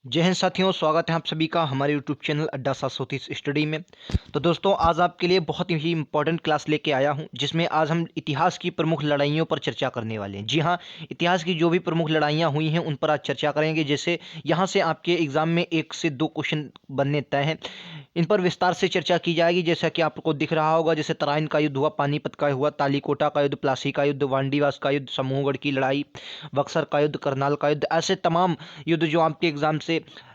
जय हिंद साथियों, स्वागत है आप सभी का हमारे यूट्यूब चैनल अड्डा 730 स्टडी में। तो दोस्तों, आज आपके लिए बहुत ही इंपॉर्टेंट क्लास लेके आया हूं, जिसमें आज हम इतिहास की प्रमुख लड़ाइयों पर चर्चा करने वाले हैं। जी हां, इतिहास की जो भी प्रमुख लड़ाइयां हुई हैं उन पर आज चर्चा करेंगे। जैसे यहां से आपके एग्जाम में 1 से 2 क्वेश्चन बनने तय हैं, इन पर विस्तार से चर्चा की जाएगी। जैसा कि आपको दिख रहा होगा, जैसे तराइन का युद्ध हुआ, पानीपत का हुआ, तालीकोटा का युद्ध, प्लासी का युद्ध, वांडीवास का युद्ध, समूहगढ़ की लड़ाई, बक्सर का युद्ध, करनाल का युद्ध, ऐसे तमाम युद्ध जो आपके एग्जाम से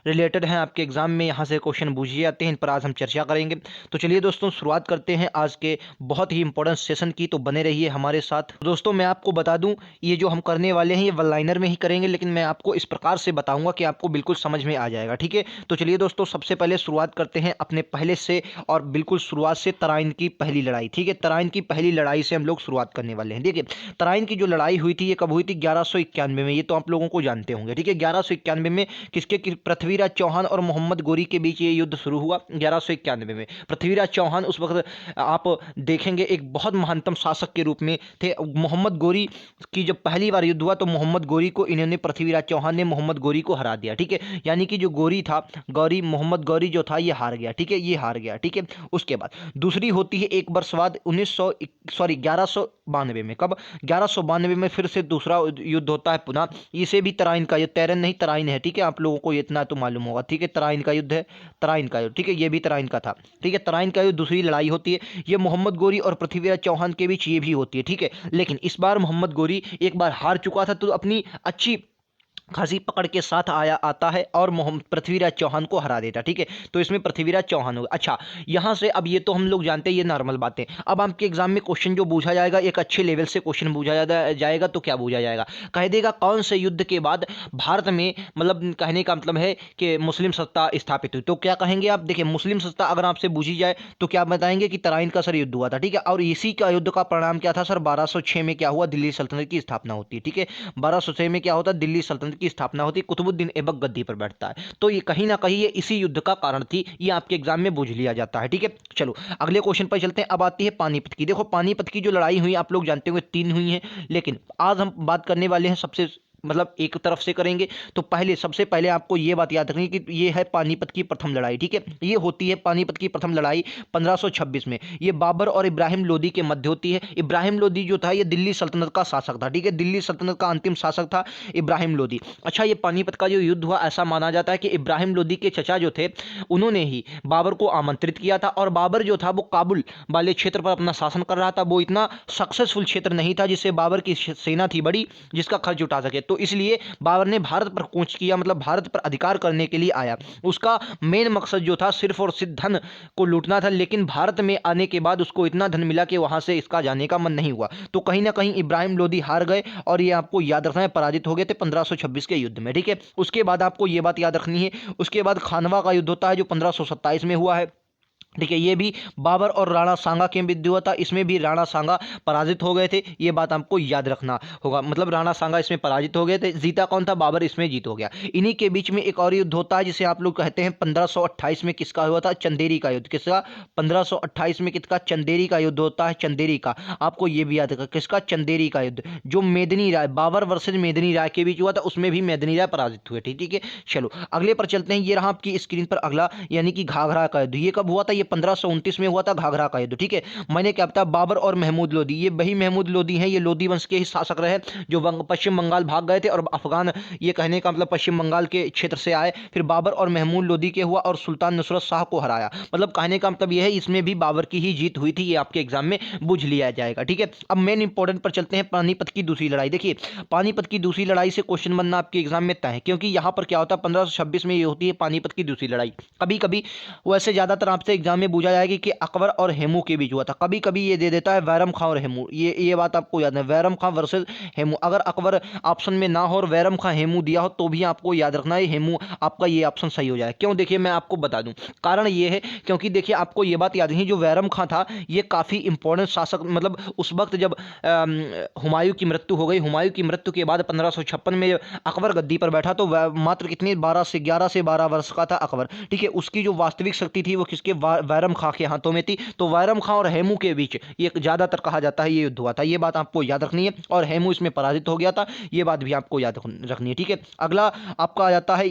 रिलेटेड हैं, आपके एग्जाम में यहाँ से क्वेश्चन पूछे जाते हैं, इन पर आज हम चर्चा करेंगे। तो चलिए दोस्तों, शुरुआत करते हैं आज के बहुत ही इंपॉर्टेंट सेशन की। तो बने रहिए हमारे साथ। दोस्तों, मैं आपको बता दूं, ये जो हम करने वाले हैं ये वन लाइनर में ही करेंगे, लेकिन मैं आपको इस प्रकार से बताऊंगा कि आपको बिल्कुल समझ में आ जाएगा। ठीक है, तो चलिए दोस्तों, सबसे पहले शुरुआत करते हैं अपने पहले से, और बिल्कुल शुरुआत से तराइन की पहली लड़ाई। ठीक है, तराइन की पहली लड़ाई से हम लोग शुरुआत करने वाले हैं। देखिए, तराइन की जो लड़ाई हुई थी ये कब हुई थी? 1191 में। ये तो आप लोगों को जानते होंगे। ठीक है, 1191 में पृथ्वीराज चौहान और मोहम्मद गोरी के बीच ये युद्ध शुरू हुआ 1191 में। पृथ्वीराज चौहान उस वक्त आप देखेंगे एक बहुत महानतम शासक के रूप में थे। मोहम्मद गोरी की जब पहली बार युद्ध हुआ तो मोहम्मद गोरी को इन्होंने, पृथ्वीराज चौहान ने मोहम्मद गोरी को हरा दिया। ठीक है, यानी कि जो गोरी था, गौरी, मोहम्मद गौरी जो था ये हार गया। ठीक है, ये हार गया। ठीक है, उसके बाद दूसरी होती है एक वर्ष बाद 1192 में। कब? 1192 में फिर से दूसरा युद्ध होता है पुनः। इसे भी तराइन का युद्ध, तैरन नहीं तराइन है। ठीक है, आप लोगों को इतना तो मालूम होगा। ठीक है, तराइन का युद्ध है, तराइन का युद्ध। ठीक है, ये भी तराइन का था। ठीक है, तराइन का युद्ध दूसरी लड़ाई होती है। ये मोहम्मद गोरी और पृथ्वीराज चौहान के बीच ये भी होती है। ठीक है, लेकिन इस बार मोहम्मद गोरी एक बार हार चुका था, तो अपनी अच्छी खासी पकड़ के साथ आता है और मोहम्मद पृथ्वीराज चौहान को हरा देता। ठीक है, तो इसमें पृथ्वीराज चौहान होगा। अच्छा, यहां से अब ये तो हम लोग जानते हैं, ये नॉर्मल बातें। अब आपके एग्जाम में क्वेश्चन जो पूछा जाएगा, एक अच्छे लेवल से क्वेश्चन पूछा जाएगा। तो क्या पूछा जाएगा? कह देगा कौन से युद्ध के बाद भारत में, मतलब कहने का मतलब है कि मुस्लिम सत्ता स्थापित हुई। तो क्या कहेंगे आप? देखिए, मुस्लिम सत्ता अगर आपसे पूछी जाए तो क्या बताएंगे कि तराइन का सर युद्ध हुआ था। ठीक है, और इसी का युद्ध का परिणाम क्या था सर? 1206 में क्या हुआ? दिल्ली सल्तनत की स्थापना होती है। ठीक है, 1206 में क्या होता है? दिल्ली सल्तनत की स्थापना होती है, कुतुबुद्दीन ऐबक गद्दी पर बैठता है। तो ये कहीं ना कहीं ये इसी युद्ध का कारण थी, ये आपके एग्जाम में पूछ लिया जाता है। ठीक है, चलो अगले क्वेश्चन पर चलते हैं। अब आती है पानीपत की। देखो, पानीपत की जो लड़ाई हुई आप लोग जानते होंगे 3 हुई हैं, लेकिन आज हम बात करने वाले हैं सबसे, मतलब एक तरफ से करेंगे। तो सबसे पहले आपको यह बात याद रखनी कि यह है पानीपत की प्रथम लड़ाई। ठीक है, यह होती है पानीपत की प्रथम लड़ाई 1526 में। यह बाबर और इब्राहिम लोदी के मध्य होती है। इब्राहिम लोदी जो था ये दिल्ली सल्तनत का शासक था। ठीक है, दिल्ली सल्तनत का अंतिम शासक था इब्राहिम लोदी। अच्छा, ये पानीपत का जो युद्ध हुआ, ऐसा माना जाता है कि इब्राहिम लोदी के चचा जो थे उन्होंने ही बाबर को आमंत्रित किया था, और बाबर जो था वो काबुल वाले क्षेत्र पर अपना शासन कर रहा था। वो इतना सक्सेसफुल क्षेत्र नहीं था जिससे बाबर की सेना थी बड़ी, जिसका खर्च उठा सके। तो इसलिए बाबर ने भारत पर कूच किया, मतलब भारत पर अधिकार करने के लिए आया। उसका मेन मकसद जो था सिर्फ और सिर्फ धन को लूटना था, लेकिन भारत में आने के बाद उसको इतना धन मिला कि वहां से इसका जाने का मन नहीं हुआ। तो कहीं ना कहीं इब्राहिम लोदी हार गए, और ये आपको याद रखना है, पराजित हो गए थे 1526 के युद्ध में। ठीक है, उसके बाद आपको ये बात याद रखनी है, उसके बाद खानवा का युद्ध होता है जो 1527 में हुआ है। ठीक है, ये भी बाबर और राणा सांगा के बीच हुआ था। इसमें भी राणा सांगा पराजित हो गए थे, ये बात आपको याद रखना होगा। मतलब राणा सांगा इसमें पराजित हो गए थे, जीता कौन था? बाबर इसमें जीत हो गया। इन्हीं के बीच में एक और युद्ध होता है जिसे आप लोग कहते हैं 1528 में। किसका हुआ था? चंदेरी का युद्ध। किसका? 1528 में किसका? चंदेरी का युद्ध होता है, चंदेरी का। आपको ये भी याद रखना, किसका? चंदेरी का युद्ध, जो मेदिनी राय, बाबर वर्सेज मेदिनी राय के बीच हुआ था, उसमें भी मेदिनी राय पराजित हुए थे। ठीक है, चलो अगले पर चलते हैं। ये रहा आपकी स्क्रीन पर अगला, यानी कि घाघरा का युद्ध। ये कब हुआ था? ये 1529 में हुआ था घाघरा का युद्ध। ठीक है, मैंने क्या बताया? बाबर और महमूद लोदी, ये वही महमूद लोदी हैं, ये लोदी वंश के ही शासक रहे, जो पश्चिम बंगाल भाग गए थे और अफगान, ये कहने का मतलब पश्चिम बंगाल के क्षेत्र से आए। फिर बाबर और महमूद लोदी के हुआ और सुल्तान नुसरत शाह को हराया। मतलब कहने का मतलब यह है, इसमें भी बाबर की ही जीत हुई थी, ये आपके एग्जाम में बुझ लिया जाएगा। ठीक है, अब मेन इंपॉर्टेंट पर चलते हैं, पानीपत की दूसरी लड़ाई। देखिए, पानीपत की दूसरी लड़ाई से क्वेश्चन बनना आपके एग्जाम में तय है, क्योंकि यहां पर क्या होता है, 1526 में ये होती है पानीपत की दूसरी लड़ाई। कभी कभी वैसे ज्यादातर आपसे एग्जाम में पूछा जाएगा कि अकबर और हेमू के बीच हुआ था, कभी कभी ये दे देता है वैरम खां और हेमू। ये बात आपको याद है, वैरम खां वर्सेस हेमू। अगर अकबर ऑप्शन में ना हो और वैरम खां हेमू दिया हो तो भी आपको याद रखना है हेमू आपका ये ऑप्शन सही हो जाए। क्यों? देखिए, मैं आपको बता दूं, कारण ये है क्योंकि देखिए आपको ये बात याद नहीं, जो वैरम खां था ये काफी इंपॉर्टेंट शासक, मतलब उस वक्त जब हुमायूं की मृत्यु हो गई, हुमायूं की मृत्यु के बाद 1556 में अकबर गद्दी पर बैठा, तो मात्र कितने 11 से 12 वर्ष का था अकबर। ठीक है, उसकी जो वास्तविक शक्ति थी वो किसके? वैरम खां के हाथों में थी। तो वैरम खां और हेमू के बीच ये ज्यादातर कहा जाता है ये युद्ध हुआ था, ये बात आपको याद रखनी है। और हेमू इसमें पराजित हो गया था, ये बात भी आपको याद रखनी है। ठीक है, अगला आपका आ जाता है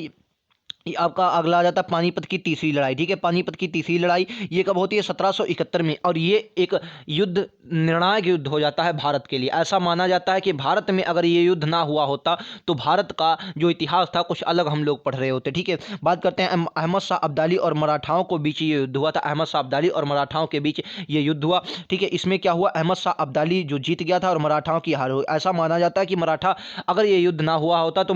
ये आपका अगला आ जाता है पानीपत की तीसरी लड़ाई। ठीक है, पानीपत की तीसरी लड़ाई ये कब होती है? 1771 में, और ये एक युद्ध निर्णायक युद्ध हो जाता है भारत के लिए। ऐसा माना जाता है कि भारत में अगर ये युद्ध ना हुआ होता तो भारत का जो इतिहास था कुछ अलग हम लोग पढ़ रहे होते। ठीक है, बात करते हैं अहमद शाह अब्दाली और मराठाओं को बीच ये युद्ध हुआ था। अहमद शाह अब्दाली और मराठाओं के बीच ये युद्ध हुआ। ठीक है, इसमें क्या हुआ? अहमद शाह अब्दाली जो जीत गया था और मराठाओं की हार हुई। ऐसा माना जाता है कि मराठा, अगर ये युद्ध ना हुआ होता तो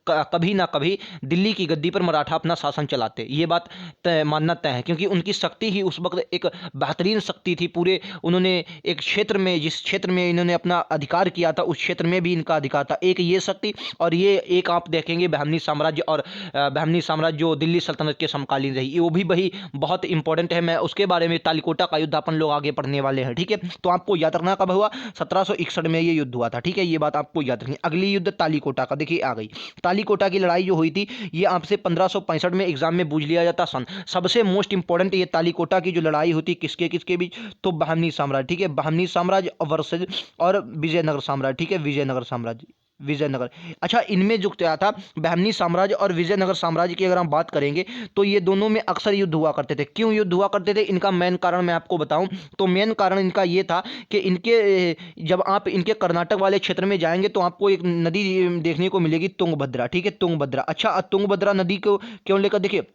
कभी ना कभी दिल्ली की गद्दी पर मराठा अपना शासन चलाते। ये बात मानना तय है, क्योंकि उनकी शक्ति ही उस वक्त एक बेहतरीन शक्ति थी। पूरे उन्होंने एक क्षेत्र में, जिस क्षेत्र में इन्होंने अपना अधिकार किया था उस क्षेत्र में भी इनका अधिकार था। एक ये शक्ति, और ये एक आप देखेंगे बहमनी साम्राज्य, और बहमनी साम्राज्य जो दिल्ली सल्तनत के समकालीन रही, वो भी वही बहुत इंपॉर्टेंट है। मैं उसके बारे में, तालीकोटा का युद्ध अपन लोग आगे पढ़ने वाले हैं। ठीक है, तो आपको याद रखना कब हुआ? 1761 में ये युद्ध हुआ था। ठीक है, ये बात आपको याद रखनी। अगली युद्ध तालीकोटा का, देखिए आ गई। तालीकोटा की लड़ाई जो हुई थी ये आपसे 1565 में एग्जाम में पूछ लिया जाता सन। सबसे मोस्ट इंपॉर्टेंट ये तालीकोटा की जो लड़ाई होती किसके किसके बीच? तो बहमनी साम्राज्य। ठीक है, बहमनी साम्राज्य वर्सेज और विजयनगर साम्राज्य। ठीक है, विजयनगर साम्राज्य, विजयनगर। अच्छा, इनमें जो क्या था, बहमनी साम्राज्य और विजयनगर साम्राज्य की अगर हम बात करेंगे तो ये दोनों में अक्सर युद्ध हुआ करते थे। क्यों युद्ध हुआ करते थे? इनका मेन कारण मैं आपको बताऊं तो मेन कारण इनका ये था कि इनके, जब आप इनके कर्नाटक वाले क्षेत्र में जाएंगे तो आपको एक नदी देखने को मिलेगी, तुंगभद्रा। ठीक है, तुंगभद्रा। अच्छा, तुंगभद्रा नदी को क्यों लेकर? देखिए,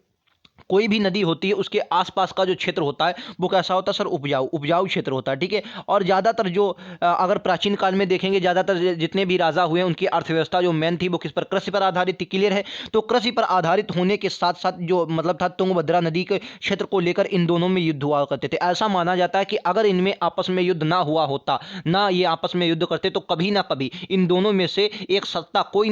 कोई भी नदी होती है उसके आसपास का जो क्षेत्र होता है वो कैसा होता है सर? उपजाऊ, उपजाऊ क्षेत्र होता है। ठीक है, और ज़्यादातर जो अगर प्राचीन काल में देखेंगे ज़्यादातर जितने भी राजा हुए उनकी अर्थव्यवस्था जो मेन थी वो किस पर? कृषि पर आधारित थी। क्लियर है? तो कृषि पर आधारित होने के साथ साथ जो मतलब था, तुंगभद्रा नदी के क्षेत्र को लेकर इन दोनों में युद्ध हुआ करते थे। ऐसा माना जाता है कि अगर इनमें आपस में युद्ध ना हुआ होता, ना ये आपस में युद्ध करते, तो कभी ना कभी इन दोनों में से एक सत्ता, कोई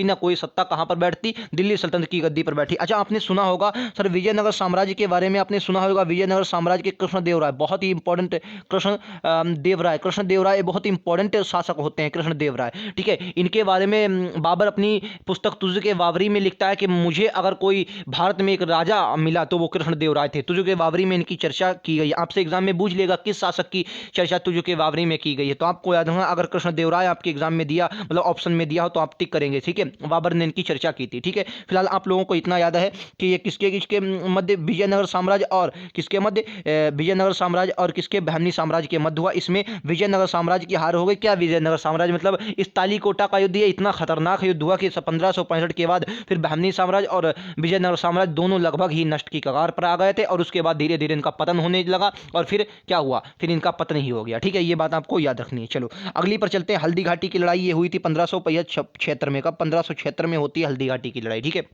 ना कोई सत्ता कहाँ पर बैठती? दिल्ली सल्तनत की गद्दी पर बैठी। अच्छा, आपने सुना होगा सर विजयनगर साम्राज्य के बारे में, आपने सुना होगा विजयनगर साम्राज्य के कृष्णदेव राय, बहुत ही इंपॉर्टेंट कृष्णदेव राय बहुत इंपॉर्टेंट शासक होते हैं कृष्णदेव राय। ठीक है, इनके बारे में बाबर अपनी पुस्तक तुझ के वावरी में लिखता है कि मुझे अगर कोई भारत में एक राजा मिला तो वो कृष्णदेव राय थे। तुझ के वावरी में इनकी चर्चा की गई। आपसे एग्जाम में पूछ लेगा किस शासक की चर्चा तुझ के वावरी में की गई है, तो आपको याद होगा अगर कृष्णदेव राय आपके एग्जाम में दिया, मतलब ऑप्शन में दिया हो तो आप टिक करेंगे। ठीक है, बाबर ने इनकी चर्चा की थी। ठीक है, फिलहाल आप लोगों को इतना याद है कि ये किसके किसके मध्य, विजयनगर साम्राज्य और किसके मध्य? विजयनगर साम्राज्य और किसके? बहमनी साम्राज्य के मध्य हुआ। इसमें विजयनगर साम्राज्य की हार हो गई। क्या विजयनगर साम्राज्य मतलब इस तालीकोटा का युद्ध ये इतना खतरनाक युद्ध हुआ कि 1565 के बाद फिर बहमनी साम्राज्य और विजयनगर साम्राज्य दोनों लगभग ही नष्ट की कगार पर आ गए थे, और उसके बाद धीरे धीरे इनका पतन होने लगा, और फिर क्या हुआ? फिर इनका पतन ही हो गया। ठीक है, ये बात आपको याद रखनी है। चलो अगली पर चलते हैं। हल्दी घाटी की लड़ाई ये हुई थी 1576 में। कब? 1576 में होती है हल्दी घाटी की लड़ाई। ठीक है,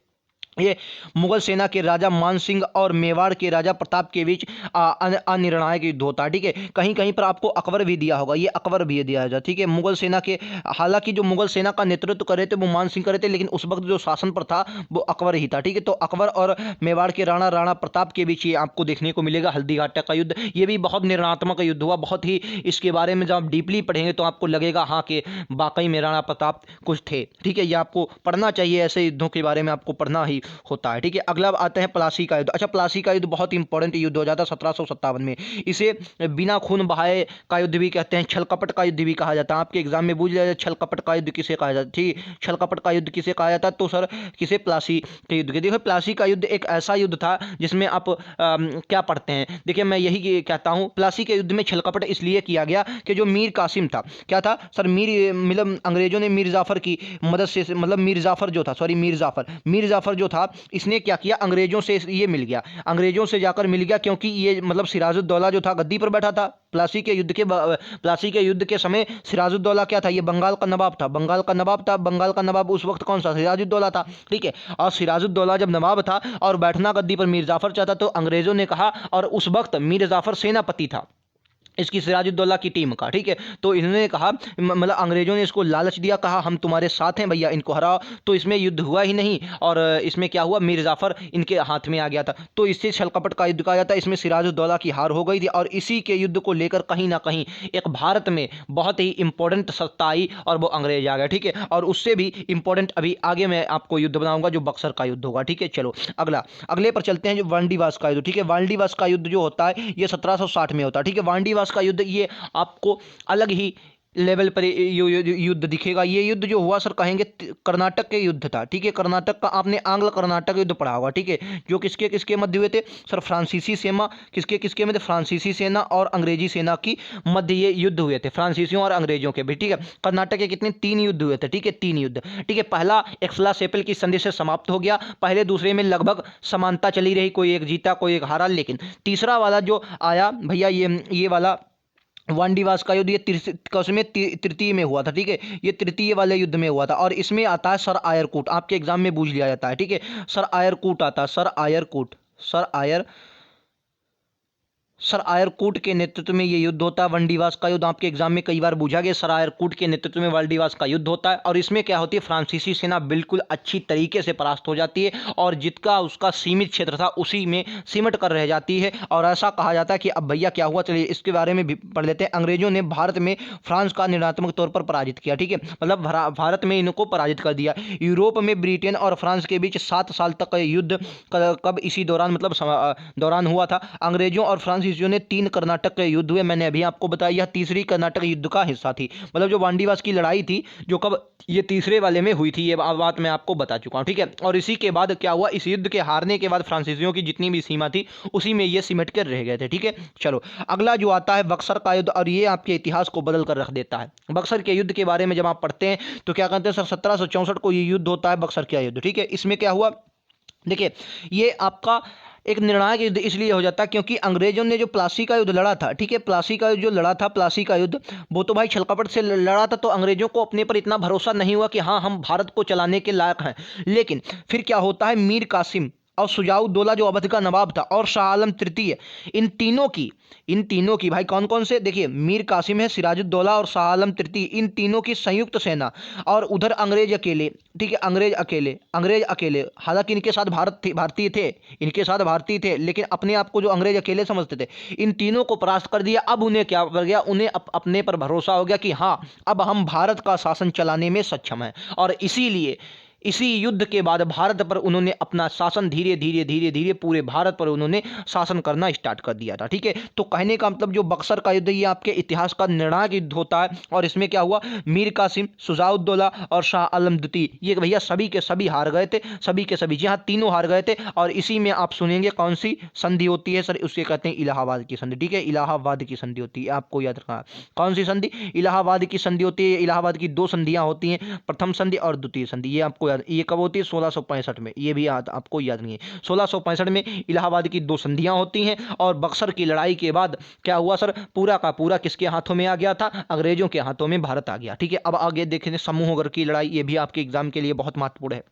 ये मुगल सेना के राजा मान सिंह और मेवाड़ के राजा प्रताप के बीच अनिर्णायक युद्ध होता है। ठीक है, कहीं कहीं पर आपको अकबर भी दिया होगा, ये अकबर भी दिया जाता है। ठीक है, मुगल सेना के, हालांकि जो मुगल सेना का नेतृत्व करे थे वो मान सिंह करे थे, लेकिन उस वक्त जो शासन पर था वो अकबर ही था। ठीक है, तो अकबर और मेवाड़ के राणा प्रताप के बीच ये आपको देखने को मिलेगा हल्दी घाटी का युद्ध। ये भी बहुत निर्णात्मक युद्ध हुआ, बहुत ही, इसके बारे में जब आप डीपली पढ़ेंगे तो आपको लगेगा हाँ कि वाकई में राणा प्रताप कुछ थे। ठीक है, ये आपको पढ़ना चाहिए, ऐसे युद्धों के बारे में आपको पढ़ना ही होता है। ठीक है, अगला आते हैं प्लासी का युद्ध। अच्छा, प्लासी का युद्ध बहुत इंपॉर्टेंट युद्ध हो जाता है 1757 में। इसे बिना खून बहाए का युद्ध भी कहते हैं, छल कपट का युद्ध भी कहा जाता है। आपके एग्जाम में पूछ लिया जाए छल कपट का युद्ध किसे कहा जाता है? ठीक, छल कपट का युद्ध किसे कहा जाता है? तो सर किसे? प्लासी के युद्ध के। देखो, प्लासी का युद्ध एक ऐसा युद्ध था जिसमें आप क्या पढ़ते हैं, देखिए मैं यही कहता हूं, प्लासी के युद्ध में छल कपट इसलिए किया गया कि जो मीर कासिम था, क्या था सर? मतलब अंग्रेजों ने मीर जाफर की मदद से, मतलब मीर जाफर जो था, सॉरी मीर जाफर जो था, इसने क्या किया? अंग्रेजों से ये मिल गया, अंग्रेजों से जाकर मिल गया, क्योंकि ये मतलब सिराजुद्दौला जो था गद्दी पर बैठा था। प्लासी के युद्ध के समय सिराजुद्दौला क्या था? ये बंगाल का नवाब था, बंगाल का नवाब उस वक्त कौन सा? सिराजुद्दौला था। ठीक है, और सिराजुद्दौला जब नवाब था और बैठना गद्दी पर मीर जाफर चाहता, तो अंग्रेजों ने कहा, और उस वक्त मीर जाफर सेनापति था इसकी सिराजुद्दौला की टीम का। ठीक है, तो इन्होंने कहा, मतलब अंग्रेजों ने इसको लालच दिया, कहा हम तुम्हारे साथ हैं भैया, इनको हराओ। तो इसमें युद्ध हुआ ही नहीं, और इसमें क्या हुआ? मीर जाफर इनके हाथ में आ गया था, तो इससे छलकपट का युद्ध कहा जाता है। इसमें सिराजुद्दौला की हार हो गई थी, और इसी के युद्ध को लेकर कहीं ना कहीं एक भारत में बहुत ही इंपॉर्टेंट सत्ता आई, और वो अंग्रेज आ गए। ठीक है, और उससे भी इंपॉर्टेंट अभी आगे मैं आपको युद्ध बनाऊंगा जो बक्सर का युद्ध होगा। ठीक है, चलो अगले पर चलते हैं, जो वांडीवास का युद्ध। ठीक है, वांडीवास का युद्ध जो होता है ये 1760 में होता है। ठीक है, वांडीवास का युद्ध ये आपको अलग ही लेवल पर युद्ध दिखेगा। ये युद्ध जो हुआ सर कहेंगे कर्नाटक के युद्ध था, ठीक है। कर्नाटक का आपने आंग्ल कर्नाटक युद्ध पढ़ा होगा, ठीक है, जो किसके किसके मध्य हुए थे सर, फ्रांसीसी सेना, किसके किसके मध्य, फ्रांसीसी सेना और अंग्रेजी सेना की मध्य ये युद्ध हुए थे, फ्रांसीसियों और अंग्रेजों के भी, ठीक है। कर्नाटक के कितने 3 युद्ध हुए थे, ठीक है, 3 युद्ध, ठीक है। पहला एक्सला सेपल की संधि से समाप्त हो गया, पहले दूसरे में लगभग समानता चली रही, कोई एक जीता कोई एक हारा, लेकिन तीसरा वाला जो आया भैया ये वाला वांडीवास का युद्ध, ये कसमें तृतीय में हुआ था, ठीक है, ये तृतीय वाले युद्ध में हुआ था। और इसमें आता है सर आयरकूट, आपके एग्जाम में पूछ लिया जाता है, ठीक है, सर आयरकूट आता है, सर आयरकूट के नेतृत्व में ये युद्ध होता है। वांडीवास का युद्ध आपके एग्जाम में कई बार पूछा गया, सर आयरकूट के नेतृत्व में वांडीवास का युद्ध होता है। और इसमें क्या होती है, फ्रांसीसी सेना बिल्कुल अच्छी तरीके से परास्त हो जाती है और जितना उसका सीमित क्षेत्र था उसी में सिमट कर रह जाती है। और ऐसा कहा जाता है कि अब भैया क्या हुआ, चलिए इसके बारे में भी पढ़ लेते हैं। अंग्रेजों ने भारत में फ्रांस का निर्णात्मक तौर पर पराजित किया, ठीक है, मतलब भारत में इनको पराजित कर दिया। यूरोप में ब्रिटेन और फ्रांस के बीच 7 साल तक युद्ध कब इसी दौरान मतलब दौरान हुआ था। अंग्रेजों और फ्रांसीसियों ने 3 कर्नाटक के युद्ध हुए, मैंने अभी आपको बताया यह तीसरी कर्नाटक युद्ध का हिस्सा थी। मतलब जो वांडीवास की लड़ाई थी जो कब ये तीसरे वाले में हुई थी, ये बात मैं आपको बता चुका हूं, ठीक है। और इसी के बाद क्या हुआ, इस युद्ध के हारने के बाद फ्रांसीसियों की जितनी भी सीमा थी उसी में ये सिमट कर रह गए थे, ठीक है। चलो अगला जो आता है बक्सर का युद्ध, और ये आपके इतिहास को बदल कर रख देता है। बक्सर के युद्ध के बारे में जब आप पढ़ते हैं तो क्या कहते हैं सर, 1764 को ये युद्ध होता है, बक्सर का युद्ध, ठीक है। इसमें क्या हुआ, देखिए ये आपका एक निर्णायक युद्ध इसलिए हो जाता है क्योंकि अंग्रेजों ने जो प्लासी का युद्ध लड़ा था, ठीक है, प्लासी का जो लड़ा था, प्लासी का युद्ध, वो तो भाई छलकपट से लड़ा था, तो अंग्रेजों को अपने पर इतना भरोसा नहीं हुआ कि हाँ हम भारत को चलाने के लायक हैं। लेकिन फिर क्या होता है, मीर कासिम और सुजाउद्दौला जो अवध का नवाब था और शाह आलम तृतीय, इन तीनों की भाई कौन कौन से, देखिए मीर कासिम है, सिराजुद्दौला और शाह आलम तृतीय, इन तीनों की संयुक्त सेना, और उधर अंग्रेज अकेले, ठीक है, अंग्रेज अकेले, हालांकि इनके साथ भारतीय थे, लेकिन अपने आप को जो अंग्रेज अकेले समझते थे, इन तीनों को परास्त कर दिया। अब उन्हें क्या कर गया, उन्हें अपने पर भरोसा हो गया कि हाँ अब हम भारत का शासन चलाने में सक्षम हैं। और इसीलिए इसी युद्ध के बाद भारत पर उन्होंने अपना शासन धीरे धीरे पूरे भारत पर उन्होंने शासन करना स्टार्ट कर दिया था, ठीक है। तो कहने का मतलब जो बक्सर का युद्ध ये आपके इतिहास का निर्णायक युद्ध होता है। और इसमें क्या हुआ, मीर कासिम, शुजाउद्दौला और शाह आलम द्वितीय, ये भैया सभी के सभी हार गए थे, सभी के सभी, जी हाँ तीनों हार गए थे। और इसी में आप सुनेंगे कौन सी संधि होती है सर, उसके कहते हैं इलाहाबाद की संधि, ठीक है, इलाहाबाद की संधि होती है, आपको याद रखना। कौन सी संधि, इलाहाबाद की संधि होती है। इलाहाबाद की 2 संधियां होती हैं, प्रथम संधि और द्वितीय संधि, ये आपको याद, ये कब होती है 1665 में, ये भी याद आपको याद नहीं है। 1665 में इलाहाबाद की 2 संधियां होती हैं। और बक्सर की लड़ाई के बाद क्या हुआ सर, पूरा का पूरा किसके हाथों में आ गया था, अंग्रेजों के हाथों में भारत आ गया, ठीक है। अब आगे देखें समूहगढ़ की लड़ाई, ये भी आपके एग्जाम के लिए बहुत महत्वपूर्ण है।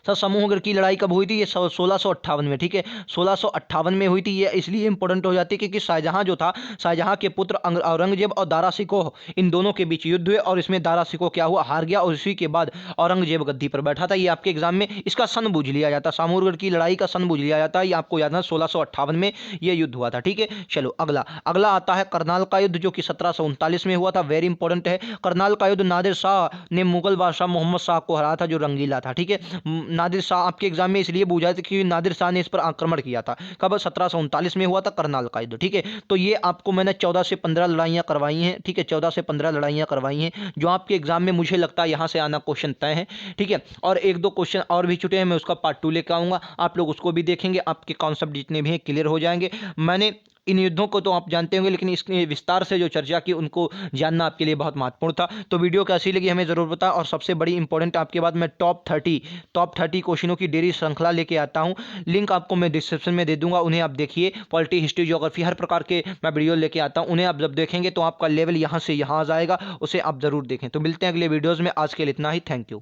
सर समूहगढ़ की लड़ाई कब हुई थी, ये 1658 में, ठीक है, 1658 में हुई थी। ये इसलिए इंपॉर्टेंट हो जाती है क्योंकि शाहजहां जो था, शाहजहां के पुत्र औरंगजेब और दारा शिकोह, इन दोनों के बीच युद्ध हुए और इसमें दारा शिकोह क्या हुआ, हार गया। और इसी के बाद औरंगजेब गद्दी पर बैठा था। ये आपके एग्जाम में इसका सन बूझ लिया जाता है, समूहगढ़ की लड़ाई का सन बूझ लिया जाता है, ये आपको याद है 1658 में ये युद्ध हुआ था, ठीक है। चलो अगला आता है करनाल का युद्ध, जो कि 1739 में हुआ था, वेरी इंपॉर्टेंट है। करनाल का युद्ध नादिर शाह ने मुगल बादशाह मोहम्मद शाह को हराया था, जो रंगीला था, ठीक है। नादिर शाह आपके एग्जाम में इसलिए पूछा था कि नादिर शाह ने इस पर आक्रमण किया था, कब, 1739 में हुआ था करनाल का युद्ध, ठीक है। तो ये आपको मैंने 14 से 15 लड़ाइयां करवाई हैं, ठीक है, 14 से 15 लड़ाइयां करवाई हैं, जो आपके एग्जाम में मुझे लगता है यहां से आना क्वेश्चन तय है, ठीक है। और 1-2 क्वेश्चन और भी छूटे हैं, मैं उसका पार्ट 2 लेकर आऊंगा, आप लोग उसको भी देखेंगे, आपके कॉन्सेप्ट जितने भी हैं क्लियर हो जाएंगे। मैंने इन युद्धों को तो आप जानते होंगे, लेकिन इसके विस्तार से जो चर्चा की उनको जानना आपके लिए बहुत महत्वपूर्ण था। तो वीडियो कैसी लगी हमें ज़रूर बताएं। और सबसे बड़ी इंपॉर्टेंट आपके बाद मैं टॉप 30 क्वेश्चनों की डेली श्रृंखला लेके आता हूं, लिंक आपको मैं डिस्क्रिप्शन में दे दूंगा, उन्हें आप देखिए। पॉलिटी, हिस्ट्री, ज्योग्राफी, हर प्रकार के मैं वीडियो लेके आता हूँ, उन्हें आप जब देखेंगे तो आपका लेवल यहाँ से यहाँ आ जाएगा, उसे आप ज़रूर देखें। तो मिलते हैं अगले वीडियोज़ में, आज के लिए इतना ही, थैंक यू।